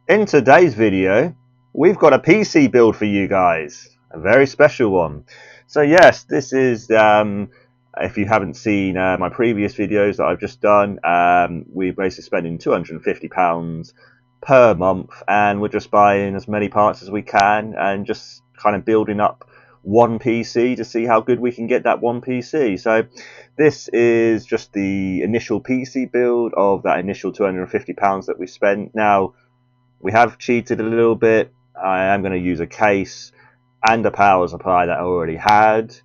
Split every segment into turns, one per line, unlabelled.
In today's video, we've got a PC build for you guys, a very special one. So yes, this is, if you haven't seen my previous videos that I've just done, we're basically spending £250 per month and we're just buying as many parts as we can and just kind of building up one PC to see how good we can get that one PC. So this is just the initial PC build of that initial £250 that we spent. Now, we have cheated a little bit. I am going to use a case and a power supply that I already had,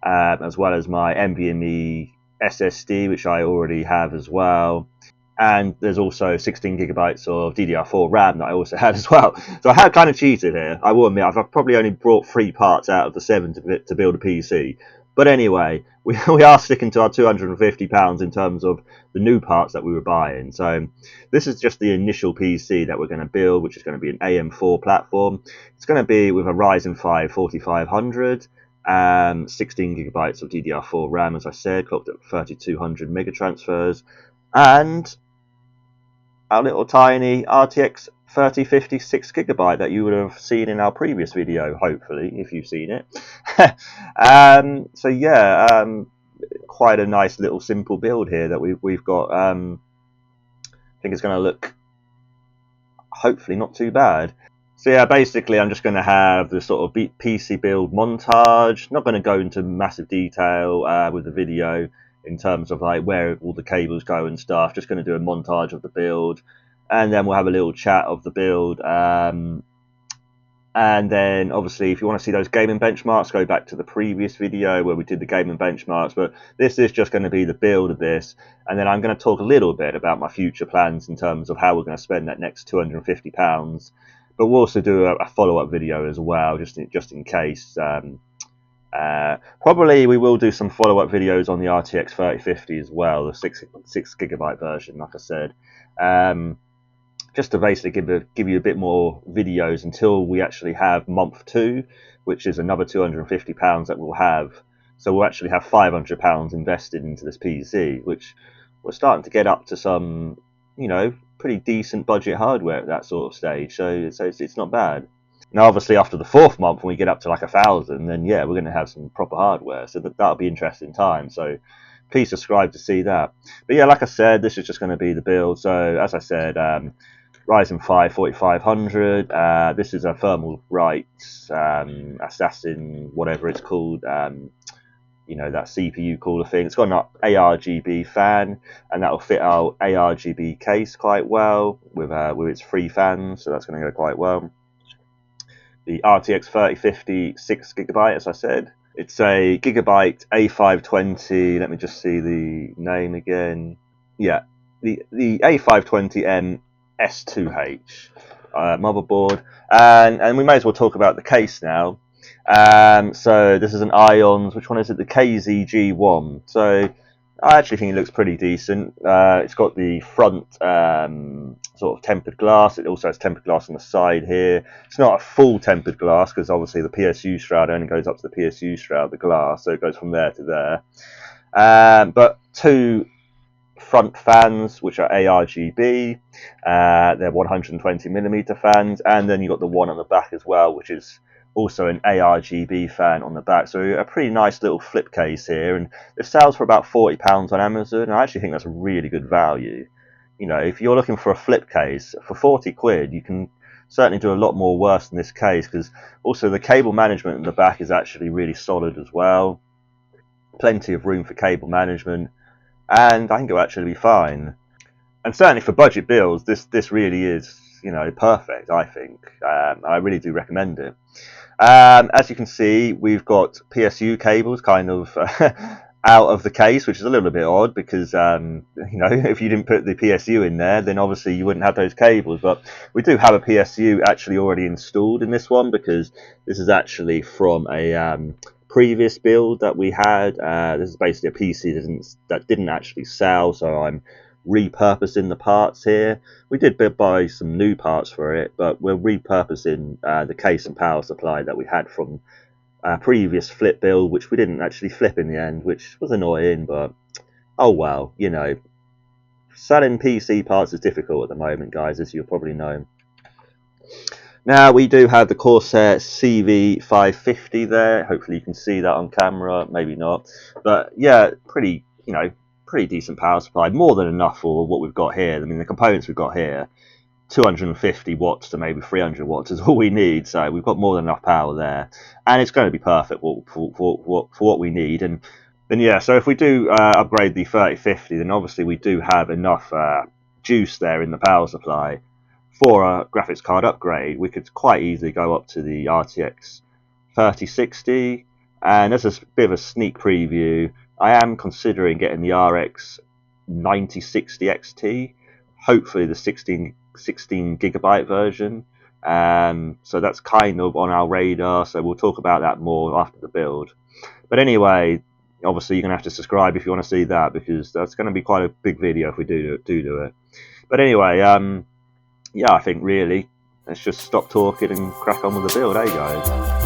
as well as my NVMe SSD, which I already have as well. And there's also 16 gigabytes of DDR4 RAM that I also had as well. So I have kind of cheated here. I will admit, I've probably only brought 3 parts out of the 7 to build a PC. But anyway, we are sticking to our £250 in terms of the new parts that we were buying. So this is just the initial PC that we're going to build, which is going to be an AM4 platform. It's going to be with a Ryzen 5 4500, 16 gigabytes of DDR4 RAM, as I said, clocked at 3200 mega transfers, and our little tiny RTX 3050 6 GB that you would have seen in our previous video, hopefully, if you've seen it. So yeah, quite a nice little simple build here that we've got. I think it's going to look hopefully not too bad. So yeah, basically I'm just going to have the sort of PC build montage. Not going to go into massive detail with the video in terms of like where all the cables go and stuff. Just going to do a montage of the build, and then we'll have a little chat of the build. And then obviously if you want to see those gaming benchmarks, go back to the previous video where we did the gaming benchmarks. But this is just going to be the build of this, and then I'm going to talk a little bit about my future plans in terms of how we're going to spend that next £250. But we'll also do a follow-up video as well, just in case. Probably we will do some follow-up videos on the RTX 3050 as well, the 6 GB version, like I said. Just to basically give you a bit more videos until we actually have month 2, which is another £250 that we'll have. So we'll actually have £500 invested into this PC, which we're starting to get up to some, pretty decent budget hardware at that sort of stage. So it's not bad. Now, obviously, after the 4th month, when we get up to like 1,000, then yeah, we're going to have some proper hardware. So that'll be interesting time. So please subscribe to see that. But yeah, like I said, this is just going to be the build. So as I said, Ryzen 5 4500. This is a thermal right assassin, whatever it's called. That CPU cooler thing. It's got an ARGB fan, and that'll fit our ARGB case quite well with its 3 fans. So that's going to go quite well. The RTX 3050 6 GB, as I said. It's a Gigabyte A520. Let me just see the name again. Yeah, the A520M S2H motherboard, and we may as well talk about the case now. So this is an Ions. Which one is it? The KZG1. So I actually think it looks pretty decent. It's got the front sort of tempered glass. It also has tempered glass on the side here. It's not a full tempered glass because obviously the PSU shroud only goes up to the PSU shroud, the glass, so it goes from there to there. But 2 front fans, which are ARGB. They're 120mm fans, and then you've got the one on the back as well, which is also an ARGB fan on the back. So a pretty nice little flip case here, and it sells for about £40 on Amazon, and I actually think that's a really good value. If you're looking for a flip case for 40 quid, you can certainly do a lot more worse than this case, because also the cable management in the back is actually really solid as well. Plenty of room for cable management, and I think it'll actually be fine. And certainly for budget builds, this really is perfect. I think I really do recommend it. As you can see, we've got PSU cables kind of out of the case, which is a little bit odd because if you didn't put the PSU in there, then obviously you wouldn't have those cables. But we do have a PSU actually already installed in this one, because this is actually from a previous build that we had. This is basically a PC that didn't actually sell, so I'm repurposing the parts here. We did buy some new parts for it, but we're repurposing the case and power supply that we had from a previous flip build, which we didn't actually flip in the end, which was annoying, but oh well. Selling PC parts is difficult at the moment, guys, as you'll probably know. Now we do have the Corsair CV550 there. Hopefully you can see that on camera, maybe not. But yeah, pretty, pretty decent power supply. More than enough for what we've got here. I mean, the components we've got here, 250 watts to maybe 300 watts is all we need. So we've got more than enough power there. And it's going to be perfect for what we need. And then, yeah, so if we do upgrade the 3050, then obviously we do have enough juice there in the power supply for a graphics card upgrade. We could quite easily go up to the RTX 3060, and as a bit of a sneak preview, I am considering getting the RX 9060 XT, hopefully the 16 gigabyte version. So that's kind of on our radar, so we'll talk about that more after the build. But anyway, obviously you're going to have to subscribe if you want to see that, because that's going to be quite a big video if we do it. But anyway, yeah, I think really let's just stop talking and crack on with the build, guys?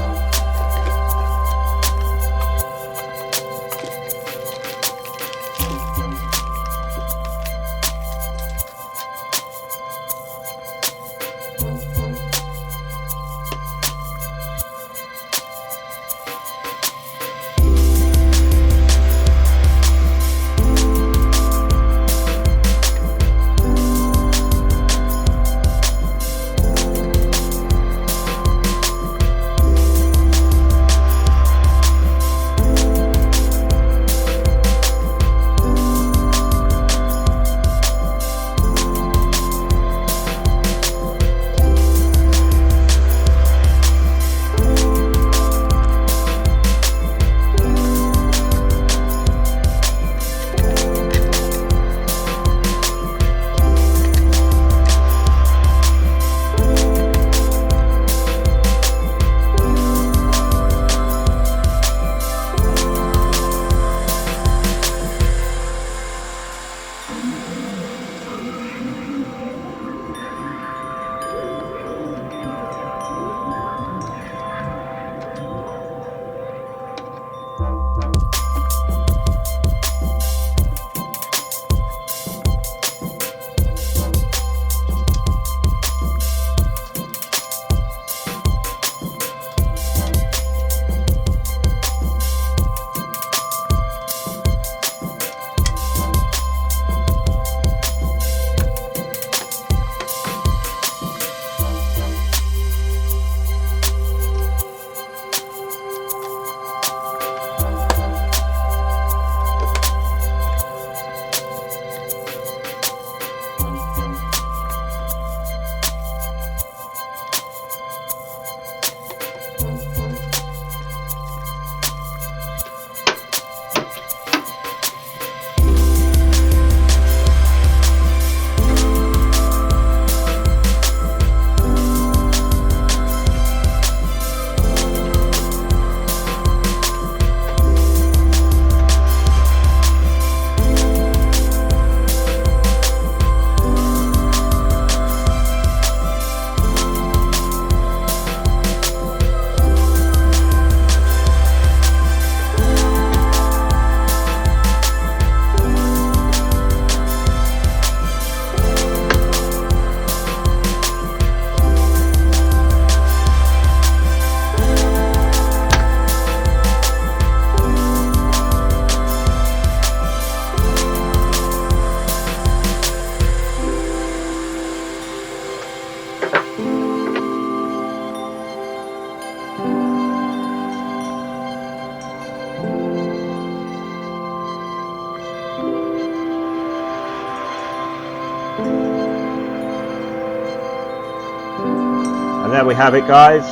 And there we have it, guys,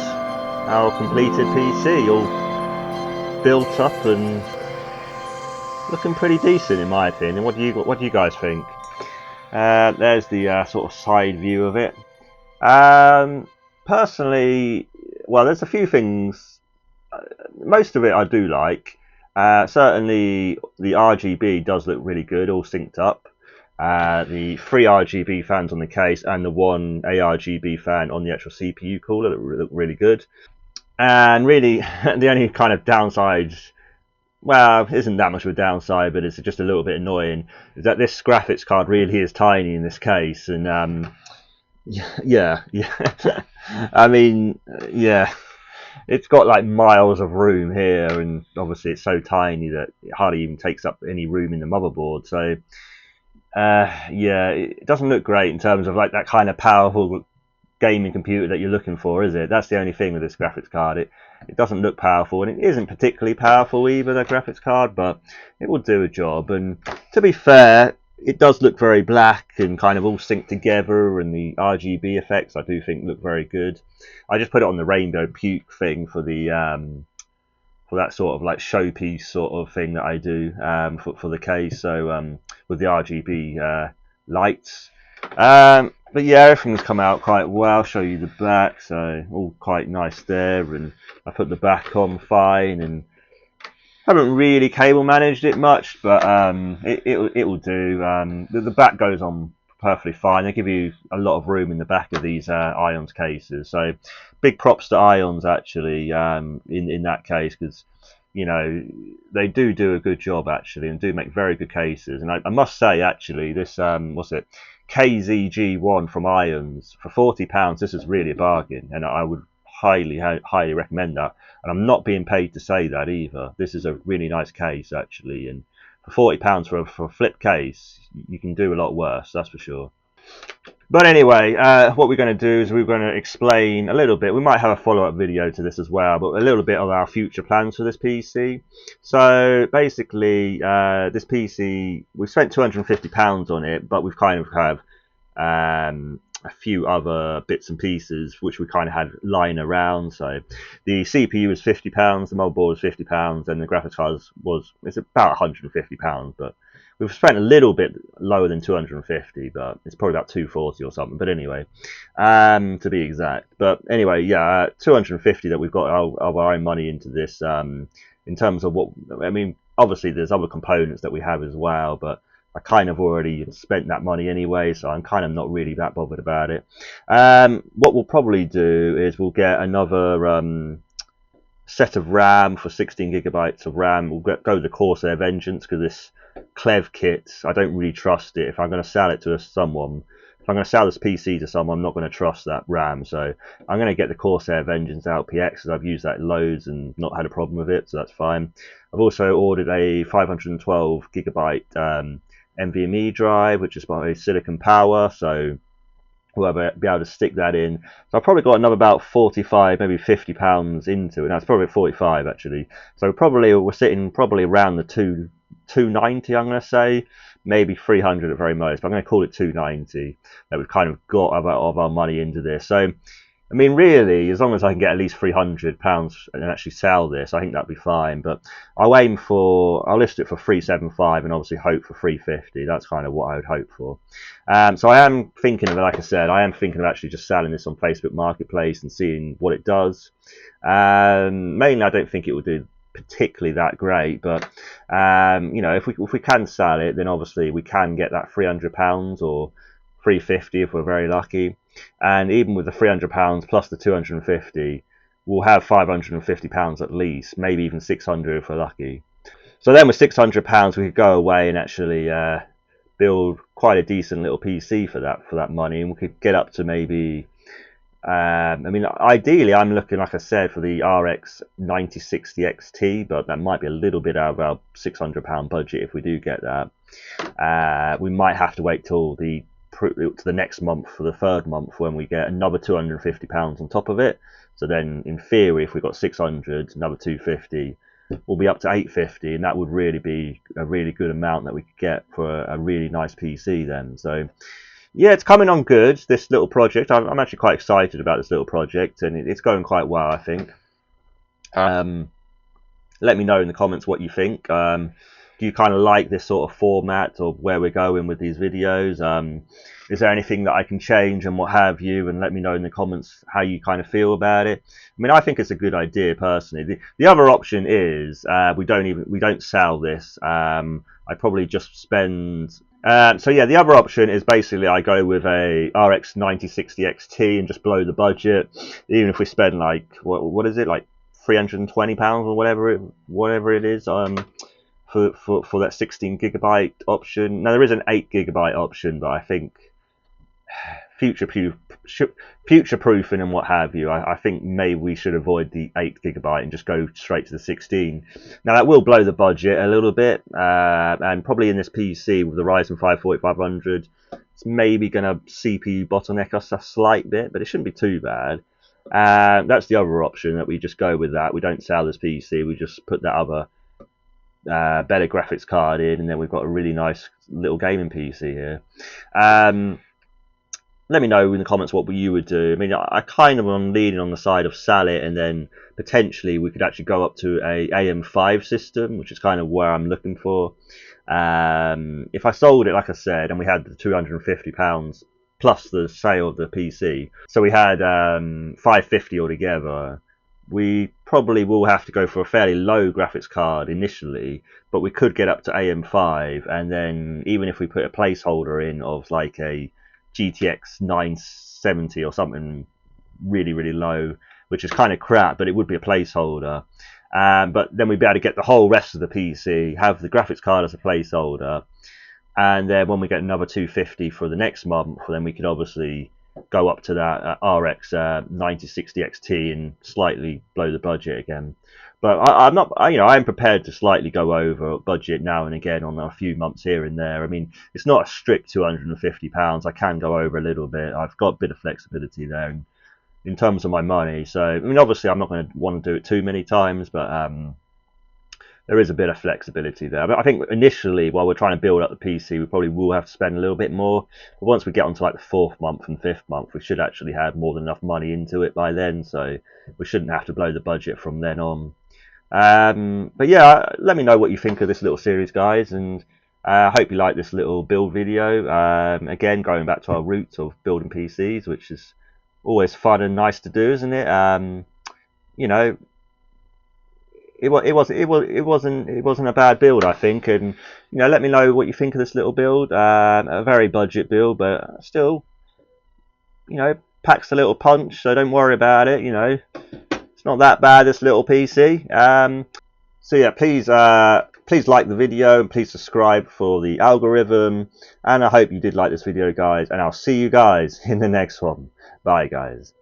our completed PC, all built up and looking pretty decent in my opinion. What do you guys think? There's the sort of side view of it. Personally, well, there's a few things. Most of it I do like. Certainly the RGB does look really good, all synced up. The 3 RGB fans on the case and the 1 ARGB fan on the actual CPU cooler look really good. And really, the only kind of downside, well, isn't that much of a downside, but it's just a little bit annoying, is that this graphics card really is tiny in this case. And Yeah, yeah. I mean, yeah, it's got like miles of room here, and obviously it's so tiny that it hardly even takes up any room in the motherboard. So, yeah, it doesn't look great in terms of like that kind of powerful gaming computer that you're looking for, is it? That's the only thing with this graphics card. It doesn't look powerful, and it isn't particularly powerful either, the graphics card, but it will do a job. And to be fair, it does look very black and kind of all synced together, and the RGB effects I do think look very good. I just put it on the rainbow puke thing for that sort of like showpiece sort of thing that I do for the case. So with the RGB lights. But yeah, everything's come out quite well. I'll show you the back, so all quite nice there. And I put the back on fine, and haven't really cable managed it much, but it will do. The back goes on perfectly fine. They give you a lot of room in the back of these Ions cases, so big props to Ions actually in that case, because you know they do a good job actually and do make very good cases. And I must say actually this what's it KZG1 from Ions for £40. This is really a bargain, and I would highly recommend that. And I'm not being paid to say that either. This is a really nice case actually, and for £40 for a flip case, you can do a lot worse, that's for sure. But anyway, what we're going to do is we're going to explain a little bit. We might have a follow-up video to this as well, but a little bit of our future plans for this PC. So basically, this PC, we've spent £250 on it, but we've kind of have a few other bits and pieces which we kind of had lying around. So the CPU was £50, the motherboard was £50, and the graphics card it's about £150. But we've spent a little bit lower than 250, but it's probably about 240 or something. But anyway, to be exact. But anyway, yeah, 250 that we've got of our own money into this. In terms of what I mean, obviously there's other components that we have as well, but I kind of already spent that money anyway, so I'm kind of not really that bothered about it. What we'll probably do is we'll get another set of RAM for 16 gigabytes of RAM. We'll go the Corsair Vengeance because this Clev kit, I don't really trust it. If I'm going to sell it to someone, if I'm going to sell this PC to someone, I'm not going to trust that RAM. So I'm going to get the Corsair Vengeance LPX because I've used that loads and not had a problem with it, so that's fine. I've also ordered a 512 gigabyte NVMe drive, which is by Silicon Power, so we'll be able to stick that in. So I've probably got another about 45, maybe £50 into it. Now it's probably 45 actually. So we're sitting probably around the 290, I'm going to say, maybe 300 at very most. But I'm going to call it 290 that we've kind of got of our money into this. So I mean, really, as long as I can get at least £300 and actually sell this, I think that'd be fine. But I'll list it for 375 and obviously hope for 350. That's kind of what I would hope for. So I am thinking of it, like I said, I am thinking of actually just selling this on Facebook Marketplace and seeing what it does. Mainly, I don't think it will do particularly that great, but you know, if we can sell it, then obviously we can get that £300 or 350 if we're very lucky. And even with the £300 plus the 250, we'll have £550 at least, maybe even 600 if we're lucky. So then with £600, we could go away and actually build quite a decent little PC for that money, and we could get up to maybe. I mean, ideally, I'm looking, like I said, for the RX 9060 XT, but that might be a little bit out of our £600 budget if we do get that. We might have to wait till to the next month for the third month when we get another £250 on top of it. So then, in theory, if we got 600, another 250, we'll be up to 850, and that would really be a really good amount that we could get for a really nice PC then. So yeah, it's coming on good, this little project. I'm actually quite excited about this little project, and it's going quite well, I think. Let me know in the comments what you think. Do you kind of like this sort of format of where we're going with these videos? Is there anything that I can change and what have you? And let me know in the comments how you kind of feel about it. I mean, I think it's a good idea personally. The other option is we don't sell this. I probably just spend. So yeah, the other option is basically I go with a RX 9060 XT and just blow the budget. Even if we spend like what is it, like £320 or whatever it is for that 16 gigabyte option. Now there is an 8 gigabyte option, but I think future future proofing and what have you, I think maybe we should avoid the 8 GB and just go straight to the 16. Now that will blow the budget a little bit, and probably in this PC with the Ryzen 5 4500, it's maybe going to CPU bottleneck us a slight bit, but it shouldn't be too bad. That's the other option, that we just go with that. We don't sell this PC, we just put that other better graphics card in, and then we've got a really nice little gaming PC here. Let me know in the comments what you would do. I mean, I kind of am leaning on the side of sell it, and then potentially we could actually go up to a AM5 system, which is kind of where I'm looking for. If I sold it, like I said, and we had the £250 plus the sale of the PC, so we had 550 altogether, we probably will have to go for a fairly low graphics card initially, but we could get up to AM5, and then even if we put a placeholder in of like a GTX 970 or something really, really low, which is kind of crap, but it would be a placeholder. But then we'd be able to get the whole rest of the PC, have the graphics card as a placeholder, and then when we get another 250 for the next month, then we could obviously go up to that RX 9060 XT and slightly blow the budget again. But I'm not, I'm prepared to slightly go over budget now and again on a few months here and there. I mean, it's not a strict £250. I can go over a little bit. I've got a bit of flexibility there in terms of my money. So, I mean, obviously, I'm not going to want to do it too many times, but there is a bit of flexibility there. But I think initially, while we're trying to build up the PC, we probably will have to spend a little bit more. But once we get onto like the 4th month and 5th month, we should actually have more than enough money into it by then. So we shouldn't have to blow the budget from then on. But yeah, let me know what you think of this little series, guys, and I hope you like this little build video. Again, going back to our roots of building PCs, which is always fun and nice to do, isn't it? You know, it wasn't a bad build, I think, and let me know what you think of this little build. A very budget build, but still, packs a little punch, so don't worry about it. It's not that bad, this little PC. So yeah, please like the video and please subscribe for the algorithm. And I hope you did like this video, guys. And I'll see you guys in the next one. Bye, guys.